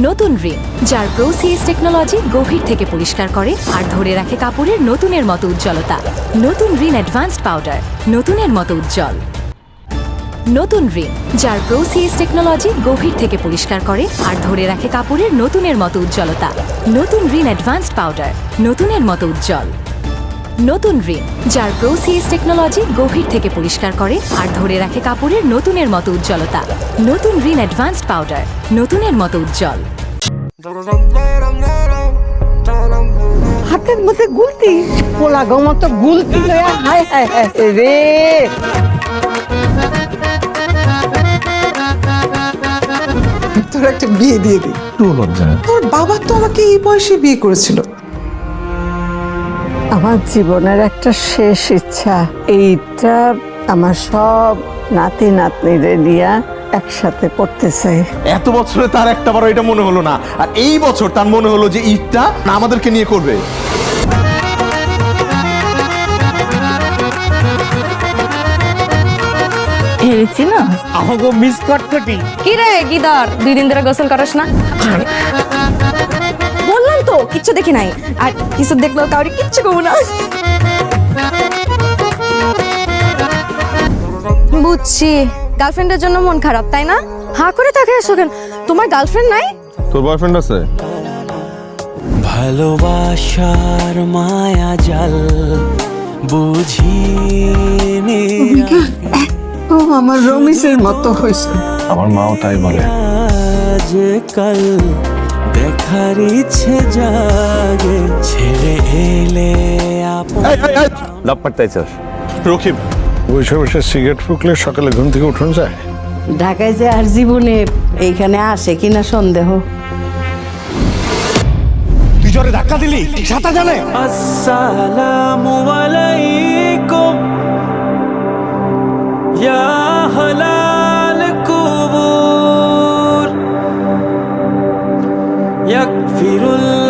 নতুন রিন, যার প্রোসিএস টেকনোলজি গভীর থেকে পরিষ্কার করে আর ধরে রাখে কাপড়ের নতুনের মতো উজ্জ্বলতা। নতুন রিন অ্যাডভান্সড পাউডার, নতুনের মতো উজ্জ্বল। নতুন রিন, যার প্রোসিএস টেকনোলজি গভীর থেকে পরিষ্কার করে আর ধরে রাখে কাপড়ের নতুনের মতো উজ্জ্বলতা। নতুন রিন অ্যাডভান্সড পাউডার, নতুনের মতো উজ্জ্বল। নতুন রিন, যার প্রোসিএস টেকনোলজি গভীর থেকে পরিষ্কার করে আর ধরে রাখে কাপড়ের নতুনের মতো উজ্জ্বলতা। নতুন রিন অ্যাডভান্সড পাউডার, নতুনের মতো উজ্জ্বল। হাতের মধ্যে গুলতি, পোলা গমতো গুলতি লয়া হায় হায় হায় রে। তোর একটা বিয়ে দিয়ে দিই। একটু লজ্জা। তোর বাবা তো আমাকে এই বয়সে বিয়ে করেছিল। আমার জীবনের একটা শেষ ইচ্ছা, এইটা আমার সব নাতি নাতনিরে নিয়ে একসাথে করতে চাই। এত বছরে তার একটা বার এটা মনে হলো না, আর এই বছর তার মনে হলো যে ঈদটা আমাদেরকে নিয়ে করবে। না আমাকে মিস করতে কি রে গিদার, 2 দিন ধরে গোসল করস না? বললাম তো কিচ্ছু দেখি নাই, আর কিছু দেখলেও কাউরি কিচ্ছু কমু না। বুঝছি, গার্লফ্রেন্ডের জন্য মন খারাপ তাই না? হাঁ করে তাকে আসো কেন? তোমার গার্লফ্রেন্ড নাই? তোর বয়ফ্রেন্ড আছে? ভালোবাসার মায়া জাল বুঝিনি ও আমার রমিসের মতো হয়েছে। আমার মাও তাই বলে। আজকাল দেখার ইচ্ছে জাগে ছেড়ে এলে লাভ পারতাই চাস রকিব? বসে বসে সিগারেট ফুকলে সকালে ঘুম থেকে উঠুন যায়। ঢাকায় যে আর জীবনে এইখানে আসে কিনা সন্দেহ। তুই জোরে ধাক্কা দিলি, সাতা জানে? আসসালামু আলাইকুম ইয়া হালাল কুবুর ইয়াগফিরুল্লাহ